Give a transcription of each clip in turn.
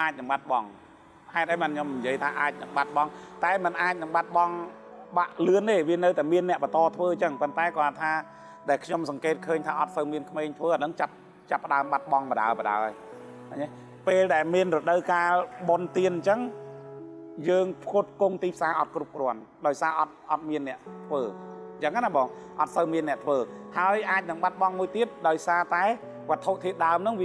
អាចនឹងបាត់បង់ហេតុអីបានខ្ញុំនិយាយថាអាចនឹងបាត់បង់តែมันអាចនឹងបាត់បង់បាក់លឿនទេវានៅតែមានអ្នកបន្តធ្វើអញ្ចឹងប៉ុន្តែគាត់ថាដែលខ្ញុំសង្កេតឃើញថាអត់សូវមានក្មេងធ្វើអាហ្នឹងចាប់ផ្ដើមបាត់បង់បដាហើយពេលដែលមានរដូវកាលបុណ្យទានអញ្ចឹងយើងផ្គត់ផ្គង់ទីផ្សារអត់គ្រប់គ្រាន់ដោយសារអត់មានអ្នកធ្វើអញ្ចឹងណាបងអត់សូវមានអ្នកធ្វើហើយអាចនឹងបាត់បង់មួយទៀតដោយសារតែវត្ថុធាតុដើមហ្នឹង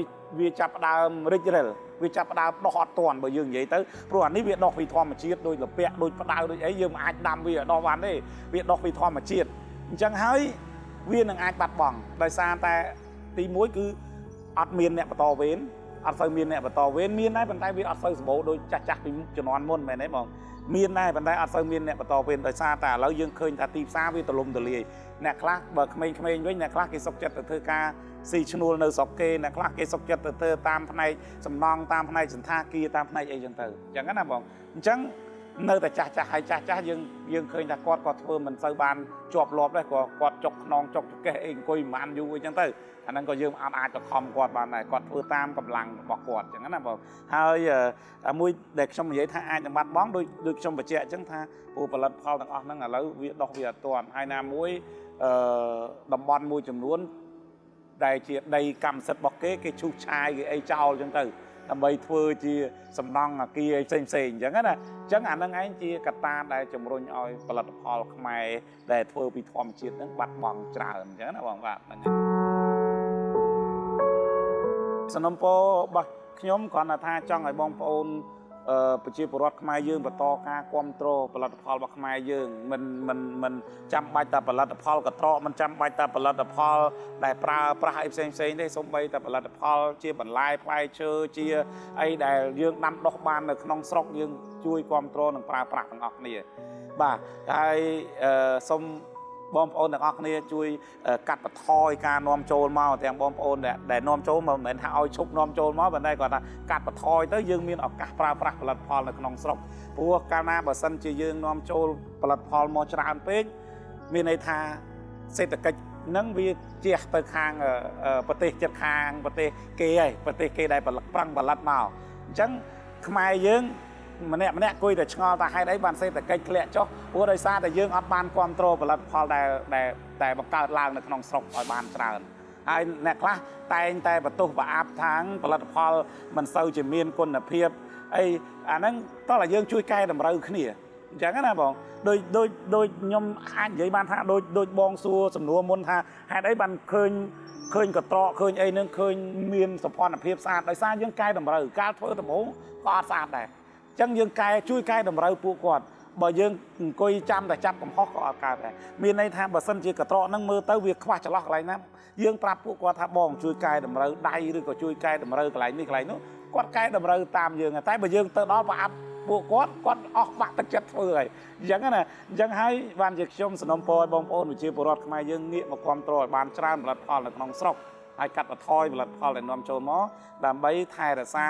វាចាប់ផ្ដើមរិចរិលវាចាប់ផ្ដើមដោះអត់ទាន់បើយើងនិយាយទៅព្រោះអានេះវាដោះពីធម្មជាតិដូចលពាក់ដូចផ្ដៅដូចអីយើងមិនអាចដាំវាដោះបានទេវាដោះពីធម្មជាតិអញ្ចឹងហើយវានឹងអាចបាត់បង់ដោយសារតែទី1គឺអត់មានអ្នកបន្តវេនអត់សូវមានអ្នកបន្តវេនមានដែរប៉ុន្តែវាអត់សូវសម្បូរដូចចាស់ពីជំនាន់មុនមែនទេបងមានដែរប៉ុន្តែអត់សូវមានអ្នកបន្តវេនដោយសារតែឥឡូវយើងឃើញថាទីផ្សារវាទលំទលាយអ្នកខ្លះបើក្មេងៗវិញអ្នកខ្លះគេសុខចិត្តទៅធ្វើការស៊ីឈ្នួលនៅស្រុកគេអ្នកខ្លះគេសុខចិត្តទៅធ្វើតាមផ្នែកសំណង់តាមផ្នែកសន្តាគារតាមផ្នែកអីចឹងទៅអញ្ចឹងណាបងអញ្ចឹងនៅតែចាស់ហើយចាស់យើងឃើញថាគាត់ក៏ធ្វើមិនសូវបានជាប់លាប់ដែរគាត់ចុកខ្នងចុកចកេះអីអង្គុយមិនបានយូរអីចឹងទៅអាហ្នឹងក៏យើងអាចទៅខំគាត់បានដែរគាត់ធ្វើតាមកម្លាំងរបស់គាត់អញ្ចឹងណាបងហើយមួយដែលខ្ញុំនិយាយថាអាចនឹងបាត់បង់ដូចខ្ញុំបញ្ជាក់អញ្ចឹងថាពូផលិតផលទាំងអស់ហ្នឹងឥឡូវវាដោះវាអត់ទាន់ហើយណាមួយតំបន់មួយចំនួនដែលជាដីកម្មសិទ្ធិរបស់គេឈូសឆាយគេអីចោលអញ្ចឹងទៅដើម្បីធ្វើជាសំណង់អាគារផ្សេងអញ្ចឹងណាអញ្ចឹងអាហ្នឹងឯងជាកត្តាដែលជំរុញឲ្យផលិតផលខ្មែរដែលធ្វើពីធម្មជាតិហ្នឹងបាត់បង់ច្រើនអញ្ចឹងណាបងបាទហ្នឹងសំណុំពររបស់ខ្ញុំគ្រាន់តែថាចង់ឲ្យបងប្អូនប្រជាពលរដ្ឋខ្មែរយើងបន្តការគ្រប់គ្រងផលិតផលរបស់ខ្មែរយើងមិនចាំបាច់តែផលិតផលកត្រកមិនចាំបាច់តែផលិតផលដែលប្រើប្រាស់អីផ្សេងទេសូម្បីតែផលិតផលជាបន្លែផ្លែឈើជាអីដែលយើងដាំដុះបាននៅក្នុងស្រុកយើងជួយគ្រប់គ្រងនិងប្រើប្រាស់ទាំងអស់គ្នាបាទហើយសូមបងប្អូនទាំងអស់គ្នាជួយកាត់បន្ថយការនាំចូលមកទាំងបងប្អូនដែលនាំចូលមកមិនមែនថាឲ្យឈប់នាំចូលមកប៉ុន្តែគាត់ថាកាត់បន្ថយទៅយើងមានឱកាសប្រើប្រាស់ផលិតផលនៅក្នុងស្រុកព្រោះកាលណាបើសិនជាយើងនាំចូលផលិតផលមកច្រើនពេកមានន័យថាសេដ្ឋកិច្ចនឹងវាជះទៅខាងប្រទេសជិតខាងប្រទេសគេហើយប្រទេសគេដែលប្រឹងផលិតមកអញ្ចឹងខ្មែរយើងម្នាក់គួយតែឆ្ងល់ថាហេតុអីបានសេដ្ឋកិច្ចធ្លាក់ចុះព្រោះដោយសារតែយើងអត់បានគ្រប់គ្រងផលិតផលដែលបង្កើតឡើងនៅក្នុងស្រុកឲ្យបានច្រើនហើយអ្នកខ្លះតែងតែបន្ទោសប្រអាប់ថាផលិតផលមិនសូវជាមានគុណភាពអីអាហ្នឹងតោះតែយើងជួយកែតម្រូវគ្នាអញ្ចឹងណាបងដូចខ្ញុំអាចនិយាយបានថាដូចបងសួរសំណួរមុនថាហេតុអីបានឃើញកត្រកឃើញអីនឹងឃើញមានសម្ព័ន្ធភាពស្អាតដោយសារយើងកែតម្រូវការធ្វើដំបូងក៏អត់ស្អាតដែរអញ្ចឹងយើងជួយកែតម្រូវពួកគាត់បើយើងអង្គុយចាំតែចាប់កំហុសក៏អត់កើតដែរមានន័យថាបើសិនជាកត្រកហ្នឹងមើលទៅវាខ្វះចន្លោះកន្លែងណាយើងប្រាប់ពួកគាត់ថាបងជួយកែតម្រូវដៃឬក៏ជួយកែតម្រូវកន្លែងនេះកន្លែងនោះគាត់កែតម្រូវតាមយើងតែបើយើងទៅដល់ប្រអាប់ពួកគាត់អស់បាក់ទឹកចិត្តធ្វើហើយអញ្ចឹងណាអញ្ចឹងហើយបានជាខ្ញុំសនំពរឲ្យបងប្អូនប្រជាពលរដ្ឋខ្មែរយើងងាកមកគ្រប់គ្រងឲ្យបានច្រើនផលិតផលនៅក្នុងស្រុកហើយកាត់បន្ថយផលិតផលដែលនាំចូលមកដើម្បីថែរក្សា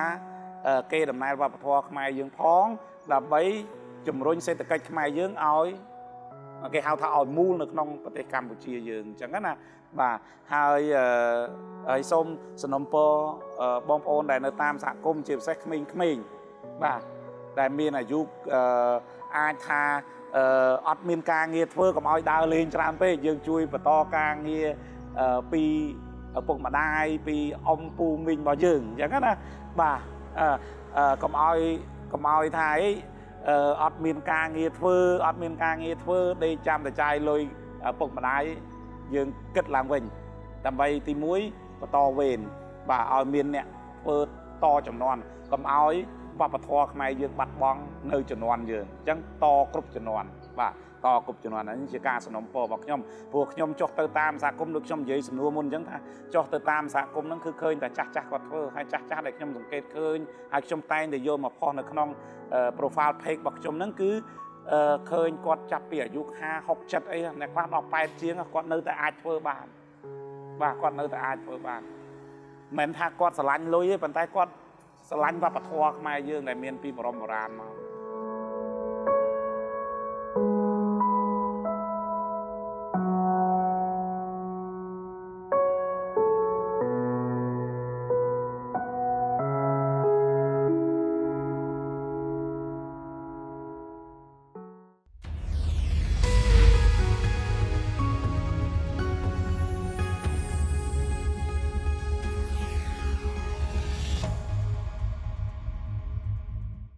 គេដំណើរវប្បធម៌ខ្មែរយើងផងដើម្បីជំរុញសេដ្ឋកិច្ចខ្មែរយើងឲ្យគេហៅថាឲ្យមូលនៅក្នុងប្រទេសកម្ពុជាយើងអញ្ចឹងណាបាទហើយសូមសនំពរបងប្អូនដែលនៅតាមសហគមន៍ជាពិសេសក្មេងៗបាទដែលមានអាយុអាចថាអត់មានការងារធ្វើកុំឲ្យដើរលេងច្រើនពេកយើងជួយបន្តការងារពីឪពុកម្ដាយពីអ៊ំពូមីងរបស់យើងអញ្ចឹងណាបាទកុំឲ្យថាអីអត់មានការងារធ្វើដេកចាំតែចាយលុយឪពុកម្ដាយយើងគិតឡើងវិញដើម្បីទី1បន្តវេនបាទឲ្យមានអ្នកធ្វើតចំនួនកុំឲ្យវប្បធម៌ខ្មែរយើងបាត់បង់នៅជំនាន់យើងអញ្ចឹងតគ្រប់ជំនាន់បាទតគ្រប់ជំនាន់នេះជាការសនំពររបស់ខ្ញុំព្រោះខ្ញុំចុះទៅតាមសហគមន៍ដូចខ្ញុំនិយាយសំណួរមុនអញ្ចឹងថាចុះទៅតាមសហគមន៍ហ្នឹងគឺឃើញតែចាស់គាត់ធ្វើហើយចាស់ដែលខ្ញុំសង្កេតឃើញហើយខ្ញុំតែងតែយកមកផុសនៅក្នុង profile page របស់ខ្ញុំហ្នឹងគឺឃើញគាត់ចាប់ពីអាយុ50 60 70អីអ្នកខ្លះដល់80ជាងគាត់នៅតែអាចធ្វើបានបាទគាត់នៅតែអាចធ្វើបានមិនមែនថាគាត់ស្រឡាញ់លុយទេប៉ុន្តែគាត់ស្រឡាញ់វប្បធម៌ខ្មែរយើងដែលមានពីបរមបុរាណមក